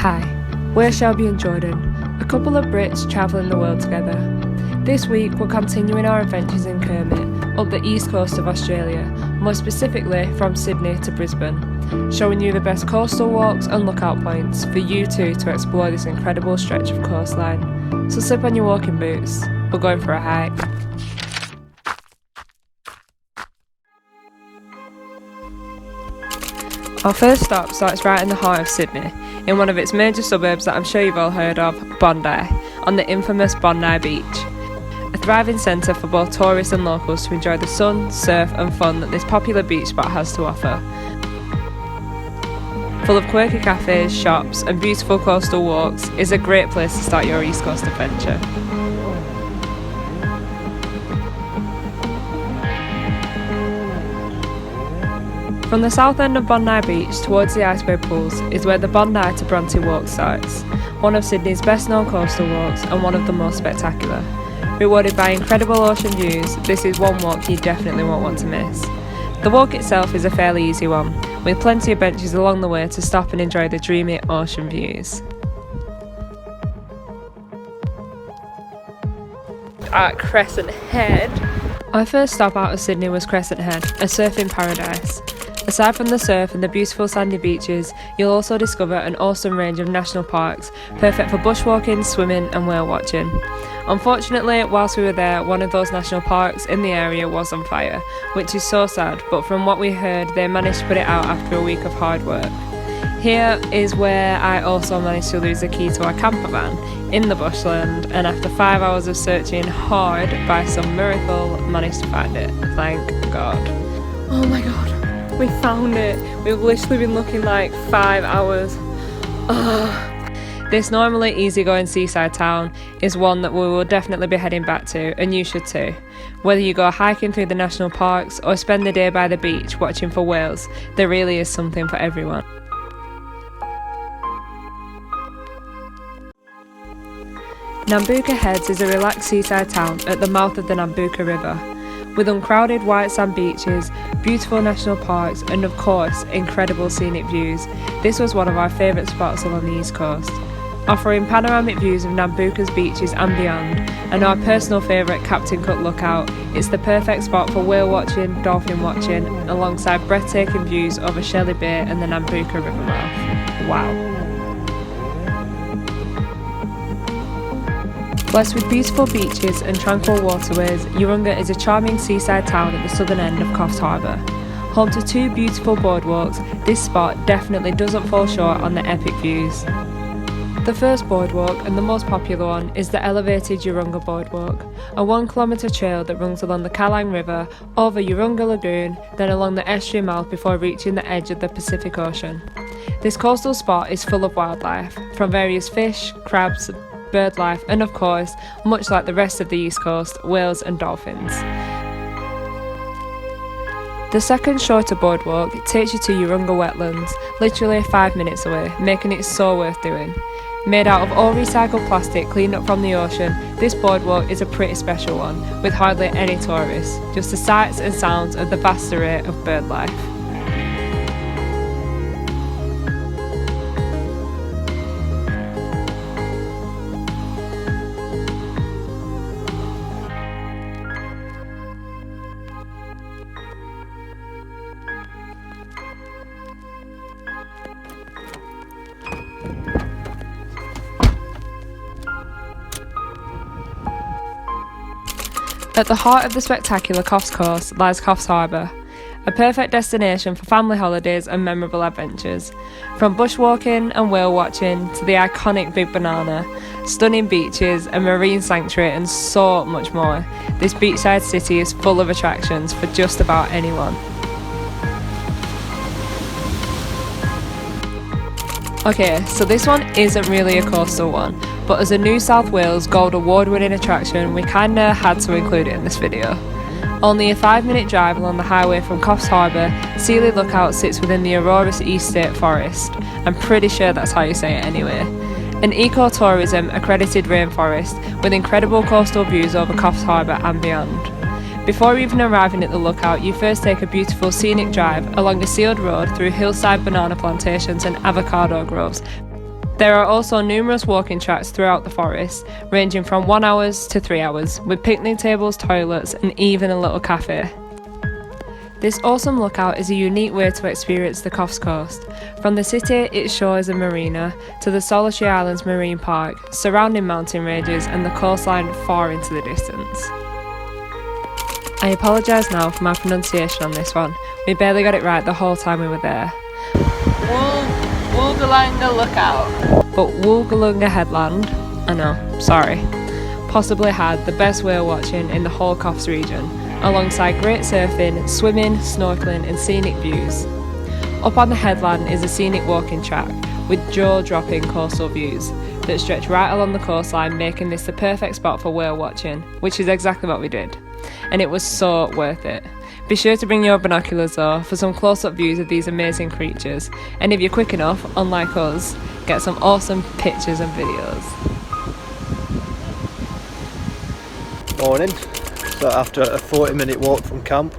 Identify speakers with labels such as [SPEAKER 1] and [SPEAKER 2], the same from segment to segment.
[SPEAKER 1] Hi, we're Shelby and Jordan, a couple of Brits travelling the world together. This week we're continuing our adventures in Kermit, up the east coast of Australia, more specifically from Sydney to Brisbane, showing you the best coastal walks and lookout points for you two to explore this incredible stretch of coastline. So slip on your walking boots, we're going for a hike. Our first stop starts right in the heart of Sydney, in one of its major suburbs that I'm sure you've all heard of, Bondi, on the infamous Bondi Beach. A thriving centre for both tourists and locals to enjoy the sun, surf and fun that this popular beach spot has to offer. Full of quirky cafes, shops and beautiful coastal walks, is a great place to start your East Coast adventure. From the south end of Bondi Beach towards the iceberg pools is where the Bondi to Bronte walk starts, one of Sydney's best known coastal walks and one of the most spectacular. Rewarded by incredible ocean views, this is one walk you definitely won't want to miss. The walk itself is a fairly easy one, with plenty of benches along the way to stop and enjoy the dreamy ocean views. At Crescent Head. Our first stop out of Sydney was Crescent Head, a surfing paradise. Aside from the surf and the beautiful sandy beaches, you'll also discover an awesome range of national parks, perfect for bushwalking, swimming and whale watching. Unfortunately, whilst we were there, one of those national parks in the area was on fire, which is so sad, but from what we heard, they managed to put it out after a week of hard work. Here is where I also managed to lose the key to our camper van in the bushland, and after 5 hours of searching hard, by some miracle, managed to find it. Thank God. Oh my God. We found it. We've literally been looking like 5 hours. This normally easygoing seaside town is one that we will definitely be heading back to, and you should too. Whether you go hiking through the national parks or spend the day by the beach watching for whales, there really is something for everyone. Nambucca Heads is a relaxed seaside town at the mouth of the Nambucca River. With uncrowded white sand beaches, beautiful national parks and of course incredible scenic views, this was one of our favourite spots along the east coast. Offering panoramic views of Nambucca's beaches and beyond, and our personal favourite Captain Cook lookout, it's the perfect spot for whale watching, dolphin watching, alongside breathtaking views over Shelley Bay and the Nambucca River mouth. Wow. Blessed with beautiful beaches and tranquil waterways, Yungarra is a charming seaside town at the southern end of Coffs Harbour. Home to two beautiful boardwalks, this spot definitely doesn't fall short on the epic views. The first boardwalk, and the most popular one, is the elevated Yungarra Boardwalk, a 1 kilometre trail that runs along the Kermit River, over Yungarra Lagoon, then along the estuary mouth before reaching the edge of the Pacific Ocean. This coastal spot is full of wildlife, from various fish, crabs, bird life and of course, much like the rest of the east coast, whales and dolphins. The second shorter boardwalk takes you to Yungarra wetlands, literally 5 minutes away, making it so worth doing. Made out of all recycled plastic cleaned up from the ocean, this boardwalk is a pretty special one, with hardly any tourists, just the sights and sounds of the vast array of bird life. At the heart of the spectacular Coffs Coast lies Coffs Harbour, a perfect destination for family holidays and memorable adventures. From bushwalking and whale watching to the iconic Big Banana, stunning beaches, a marine sanctuary and so much more, this beachside city is full of attractions for just about anyone. Okay, so this one isn't really a coastal one, but as a New South Wales Gold Award-winning attraction, we kinda had to include it in this video. Only a 5-minute drive along the highway from Coffs Harbour, Sealy Lookout sits within the Aurora East State Forest. I'm pretty sure that's how you say it anyway. An ecotourism accredited rainforest with incredible coastal views over Coffs Harbour and beyond. Before even arriving at the lookout, you first take a beautiful scenic drive along a sealed road through hillside banana plantations and avocado groves, There are also numerous walking tracks throughout the forest, ranging from 1 hour to 3 hours, with picnic tables, toilets, and even a little cafe. This awesome lookout is a unique way to experience the Coffs Coast. From the city, its shores and marina, to the Solitary Islands Marine Park, surrounding mountain ranges and the coastline far into the distance. I apologise now for my pronunciation on this one. We barely got it right the whole time we were there.
[SPEAKER 2] Woolgalunga Lookout.
[SPEAKER 1] But Woolgalunga Headland, I know, sorry, possibly had the best whale watching in the whole Coffs region, alongside great surfing, swimming, snorkelling and scenic views. Up on the headland is a scenic walking track with jaw-dropping coastal views that stretch right along the coastline, making this the perfect spot for whale watching, which is exactly what we did. And it was so worth it. Be sure to bring your binoculars though for some close-up views of these amazing creatures, and if you're quick enough, unlike us, get some awesome pictures and videos.
[SPEAKER 3] Morning. So after a 40-minute walk from camp,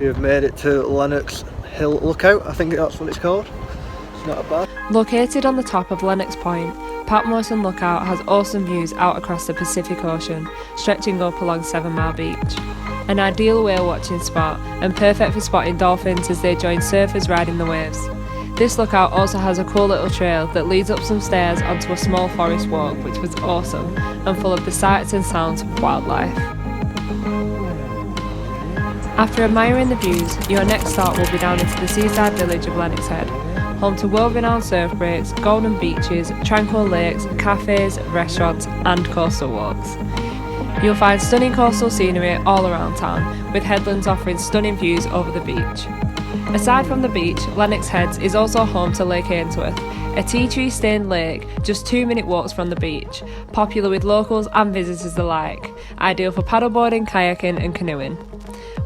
[SPEAKER 3] we have made it to Lennox Hill Lookout. I think that's what it's called. It's not bad.
[SPEAKER 1] Located on the top of Lennox Point, Patmorton Lookout has awesome views out across the Pacific Ocean, stretching up along 7 Mile Beach. An ideal whale watching spot and perfect for spotting dolphins as they join surfers riding the waves. This lookout also has a cool little trail that leads up some stairs onto a small forest walk, which was awesome and full of the sights and sounds of wildlife. After admiring the views, your next stop will be down into the seaside village of Lennox Head, home to world-renowned surf breaks, golden beaches, tranquil lakes, cafes, restaurants and coastal walks. You'll find stunning coastal scenery all around town, with headlands offering stunning views over the beach. Aside from the beach, Lennox Heads is also home to Lake Ainsworth, a tea tree stained lake just 2-minute walks from the beach, popular with locals and visitors alike, ideal for paddleboarding, kayaking and canoeing.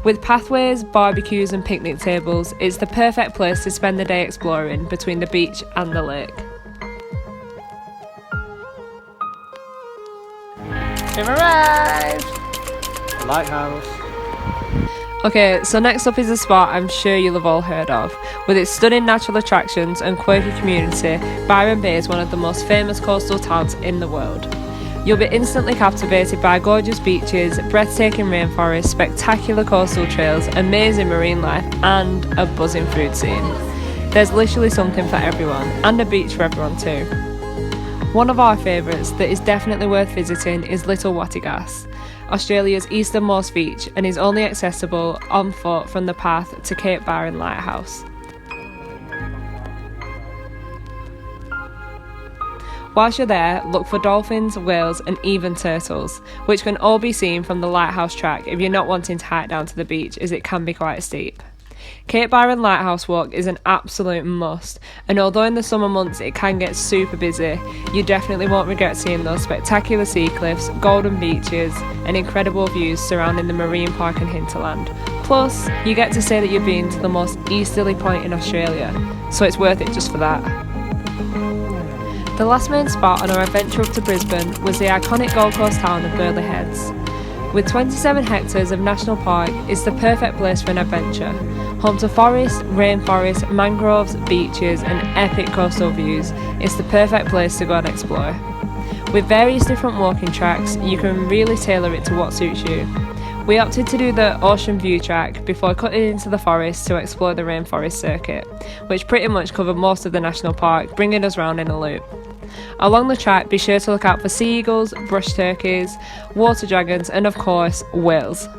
[SPEAKER 1] With pathways, barbecues and picnic tables, it's the perfect place to spend the day exploring between the beach and the lake.
[SPEAKER 2] We've arrived!
[SPEAKER 3] A lighthouse.
[SPEAKER 1] Okay, so next up is a spot I'm sure you'll have all heard of. With its stunning natural attractions and quirky community, Byron Bay is one of the most famous coastal towns in the world. You'll be instantly captivated by gorgeous beaches, breathtaking rainforests, spectacular coastal trails, amazing marine life and a buzzing food scene. There's literally something for everyone, and a beach for everyone too. One of our favourites that is definitely worth visiting is Little Wattigas, Australia's easternmost beach, and is only accessible on foot from the path to Cape Byron Lighthouse. Whilst you're there, look for dolphins, whales and even turtles, which can all be seen from the lighthouse track if you're not wanting to hike down to the beach, as it can be quite steep. Cape Byron Lighthouse Walk is an absolute must, and although in the summer months it can get super busy, you definitely won't regret seeing those spectacular sea cliffs, golden beaches and incredible views surrounding the marine park and hinterland. Plus, you get to say that you've been to the most easterly point in Australia, so it's worth it just for that. The last main spot on our adventure up to Brisbane was the iconic Gold Coast town of Burleigh Heads. With 27 hectares of national park, it's the perfect place for an adventure. Home to forests, rainforests, mangroves, beaches and epic coastal views, it's the perfect place to go and explore. With various different walking tracks, you can really tailor it to what suits you. We opted to do the Ocean View track before cutting into the forest to explore the rainforest circuit, which pretty much covered most of the national park, bringing us round in a loop. Along the track, be sure to look out for sea eagles, brush turkeys, water dragons and of course, whales.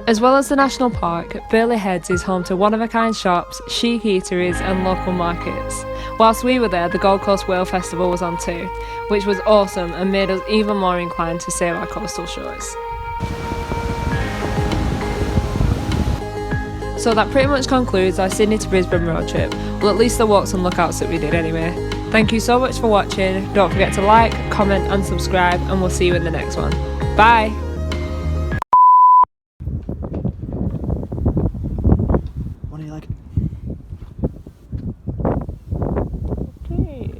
[SPEAKER 1] As well as the national park, Burleigh Heads is home to one-of-a-kind shops, chic eateries and local markets. Whilst we were there, the Gold Coast Whale Festival was on too, which was awesome and made us even more inclined to sail our coastal shores. So that pretty much concludes our Sydney to Brisbane road trip, well at least the walks and lookouts that we did anyway. Thank you so much for watching, don't forget to like, comment and subscribe and we'll see you in the next one. Bye!
[SPEAKER 3] What do you like?
[SPEAKER 1] Okay.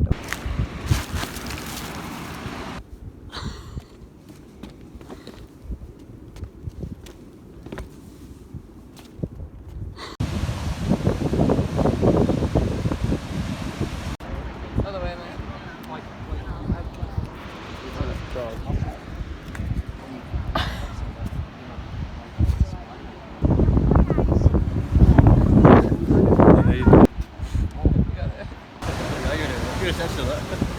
[SPEAKER 2] Other way, mate.
[SPEAKER 3] gonna say that.